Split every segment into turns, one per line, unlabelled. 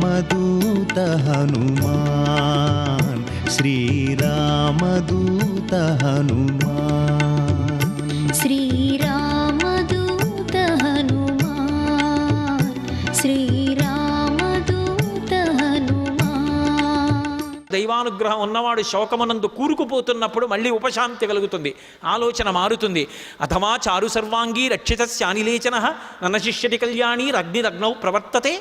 శ్రీరామదూత హనుమాన్, శ్రీరామదూత హనుమాన్,
శ్రీరామదూత హనుమాన్, శ్రీరామదూత హనుమాన్.
దైవానుగ్రహం ఉన్నవాడు శోకమునందు కూరుకుపోతున్నప్పుడు మళ్ళీ ఉపశాంతి కలుగుతుంది, ఆలోచన మారుతుంది. అథమా చారు సర్వాంగీ రక్షితస్యానిలేచన ననశిష్యతి కళ్యాణీరగ్నిరగ్నౌ ప్రవర్తతే.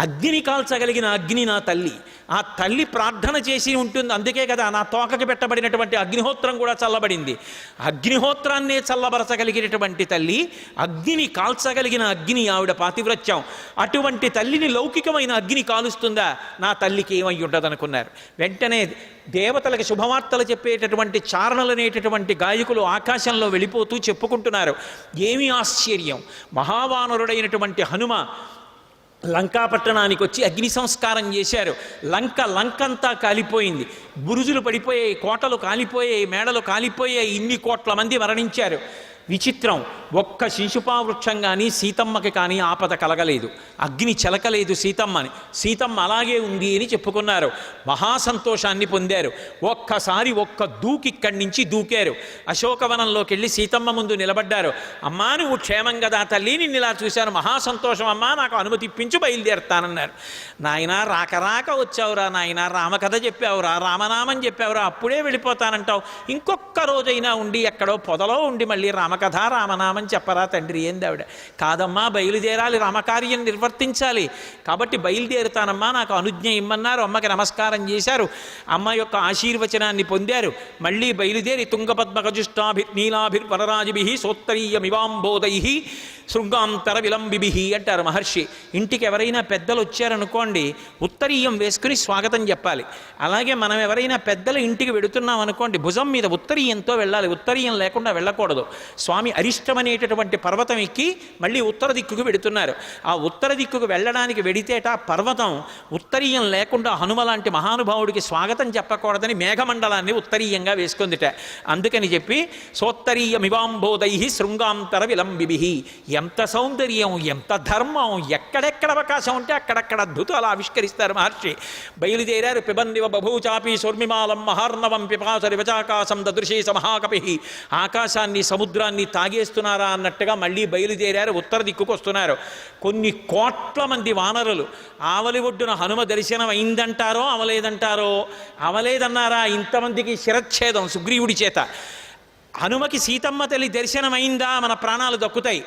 అగ్నిని కాల్చగలిగిన అగ్ని నా తల్లి. ఆ తల్లి ప్రార్థన చేసి ఉంటుంది, అందుకే కదా నా తోకకి పెట్టబడినటువంటి అగ్నిహోత్రం కూడా చల్లబడింది. అగ్నిహోత్రాన్నే చల్లబరచగలిగినటువంటి తల్లి, అగ్నిని కాల్చగలిగిన అగ్ని ఆవిడ పాతివ్రత్యం. అటువంటి తల్లిని లౌకికమైన అగ్ని కాలుస్తుందా? నా తల్లికి ఏమై ఉండదనుకున్నారు. వెంటనే దేవతలకు శుభవార్తలు చెప్పేటటువంటి చారణలు అనేటటువంటి గాయకులు ఆకాశంలో వెళ్ళిపోతూ చెప్పుకుంటున్నారు. ఏమి ఆశ్చర్యం! మహావానరుడైనటువంటి హనుమ లంకాపట్టణానికి వచ్చి అగ్ని సంస్కారం చేశారు. లంకంతా కాలిపోయింది, బురుజులు పడిపోయాయి, కోటలు కాలిపోయాయి, మేడలు కాలిపోయాయి, ఇన్ని కోట్ల మంది మరణించారు. విచిత్రం, ఒక్క శిశుపావృక్షం కానీ సీతమ్మకి కానీ ఆపద కలగలేదు, అగ్ని చెలకలేదు సీతమ్మని. సీతమ్మ అలాగే ఉంది అని చెప్పుకున్నారు, మహాసంతోషాన్ని పొందారు. ఒక్కసారి దూకిక్కడి నుంచి దూకారు. అశోకవనంలోకి వెళ్ళి సీతమ్మ ముందు నిలబడ్డారు. అమ్మా నువ్వు క్షేమం కదా తల్లి, నిన్ను ఇలా చూశాను, మహాసంతోషం అమ్మా, నాకు అనుమతి ఇప్పించు, బయలుదేరుతానన్నారు. నాయన రాక వచ్చావురా నాయన, రామకథ చెప్పావురా, రామనామం చెప్పావురా, అప్పుడే వెళ్ళిపోతానంటావు, ఇంకొక రోజైనా ఉండి ఎక్కడో పొదలో ఉండి మళ్ళీ రామకథ రామనామం చెప్పరా తండ్రి. ఏంది ఆవిడ? కాదమ్మా బయలుదేరాలి, రామకార్యం నిర్వర్తించాలి, కాబట్టి బయలుదేరుతానమ్మా, నాకు అనుజ్ఞ ఇమ్మన్నారు. అమ్మకి నమస్కారం చేశారు, అమ్మ యొక్క ఆశీర్వచనాన్ని పొందారు. మళ్ళీ బయలుదేరి తుంగపద్మకజుష్టాభిర్నీలాభిర్వరరాజిభి సోత్తరీయమివాంబోధై శృంగాంతర విలంబిభి అంటారు మహర్షి. ఇంటికి ఎవరైనా పెద్దలు వచ్చారనుకోండి, ఉత్తరీయం వేసుకుని స్వాగతం చెప్పాలి. అలాగే మనం ఎవరైనా పెద్దల ఇంటికి వెడుతున్నాం అనుకోండి, భుజం మీద ఉత్తరీయంతో వెళ్ళాలి, ఉత్తరీయం లేకుండా వెళ్ళకూడదు. స్వామి అరిష్టమనేటటువంటి పర్వతం ఎక్కి మళ్ళీ ఉత్తర దిక్కుకు వెడుతున్నారు. ఆ ఉత్తర దిక్కుకు వెళ్ళడానికి వెడితేట పర్వతం ఉత్తరీయం లేకుండా హనుమ లాంటి మహానుభావుడికి స్వాగతం చెప్పకూడదని మేఘమండలాన్ని ఉత్తరీయంగా వేసుకుందిట. అందుకని చెప్పి సోత్తరీయమివాంబోధై శృంగాంతర విలంబిభి. ఎంత సౌందర్యం, ఎంత ధర్మం, ఎక్కడెక్కడ అవకాశం ఉంటే అక్కడక్కడ అద్భుతాలు ఆవిష్కరిస్తారు మహర్షి. బయలుదేరారు. పిబన్నివ బభూచాపి శూర్మిమాలం మహార్ణవం పిపాసరివచాకాశం దదృశీ సమహాకపి. ఆకాశాన్ని సముద్రాన్ని తాగేస్తున్నారా అన్నట్టుగా మళ్ళీ బయలుదేరారు, ఉత్తర దిక్కుకు వస్తున్నారు. కొన్ని కోట్ల మంది వానరులు. ఆవలి ఒడ్డున హనుమ దర్శనం అయిందంటారో అవలేదంటారో, అవలేదన్నారా, ఇంతమందికి శిరచ్ఛేదం సుగ్రీవుడి చేత. హనుమకి సీతమ్మ తల్లి దర్శనమైందా మన ప్రాణాలు దక్కుతాయి.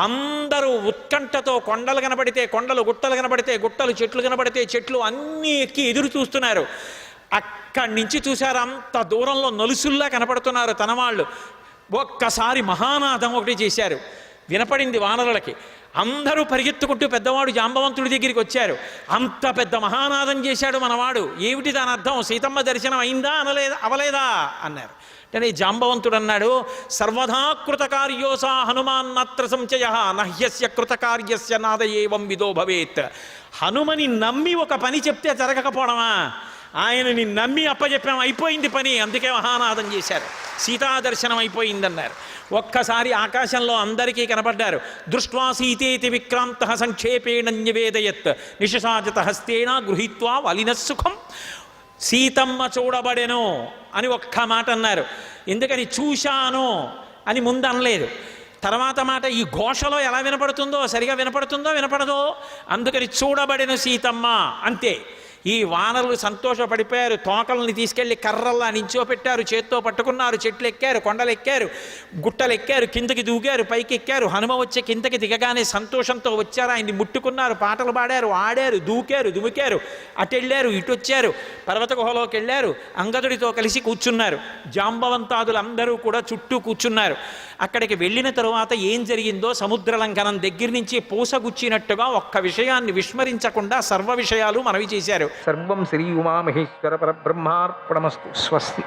అందరూ ఉత్కంఠతో, కొండలు కనబడితే కొండలు, గుట్టలు కనబడితే గుట్టలు, చెట్లు కనబడితే చెట్లు అన్నీ ఎక్కి ఎదురు చూస్తున్నారు. అక్కడి నుంచి చూశారు, అంత దూరంలో నలుసుల్లా కనపడుతున్నారు తన వాళ్ళు. ఒక్కసారి మహానాదం ఒకటి చేశారు, వినపడింది వానరులకి. అందరూ పరిగెత్తుకుంటూ పెద్దవాడు జాంబవంతుడి దగ్గరికి వచ్చారు. అంత పెద్ద మహానాదం చేశాడు మనవాడు, ఏమిటి దాని అర్థం? సీతమ్మ దర్శనం అయిందా అవలేదా అన్నారు. అంటే జాంబవంతుడు అన్నాడు, సర్వదా కృతకార్యోసా హనుమాన్నత్ర సంశయ నహ్యస్య కృతకార్యస్య నాద ఏవం విదో భవేత్. హనుమని నమ్మి ఒక పని చెప్తే జరగకపోవడమా? ఆయనని నమ్మి అప్పచెప్పాం, అయిపోయింది పని, అందుకే మహానాదం చేశారు. సీతాదర్శనం అయిపోయిందన్నారు. ఒక్కసారి ఆకాశంలో అందరికీ కనపడ్డారు. దృష్ట్వా సీతేతి విక్రాంత సంక్షేపేణ నివేదయత్ నిశసాజత హస్తేన గృహీత్వా వలినస్సుఖం. సీతమ్మ చూడబడెను అని ఒక్క మాట అన్నారు. ఎందుకని? చూశాను అని ముందు అనలేదు. తర్వాత మాట ఈ ఘోషలో ఎలా వినపడుతుందో, సరిగా వినపడుతుందో వినపడదో, అందుకని చూడబడెను సీతమ్మ అంతే. ఈ వానరులు సంతోషపడిపోయారు. తోకల్ని తీసుకెళ్లి కర్రల్లా నించోపెట్టారు, చేత్తో పట్టుకున్నారు. చెట్లు ఎక్కారు, కొండలు ఎక్కారు, గుట్టలు ఎక్కారు, కిందకి దూకారు, పైకి ఎక్కారు. హనుమ వచ్చి కిందకి దిగగానే సంతోషంతో వచ్చారు, ఆయన్ని ముట్టుకున్నారు, పాటలు పాడారు, ఆడారు, దూకారు, దుమికారు, అటెళ్ళారు, ఇటు వచ్చారు, పర్వత గుహలోకి వెళ్ళారు, అంగదుడితో కలిసి కూర్చున్నారు. జాంబవంతాదులు అందరూ కూడా చుట్టూ కూర్చున్నారు. అక్కడికి వెళ్ళిన తరువాత ఏం జరిగిందో సముద్ర లంఘనం దగ్గర నుంచి పూసగుచ్చినట్టుగా ఒక్క విషయాన్ని విస్మరించకుండా సర్వ విషయాలు మనవి చేశారు.
సర్వం శ్రీ ఉమామహేశ్వర పరబ్రహ్మార్పణమస్తు. స్వస్తి.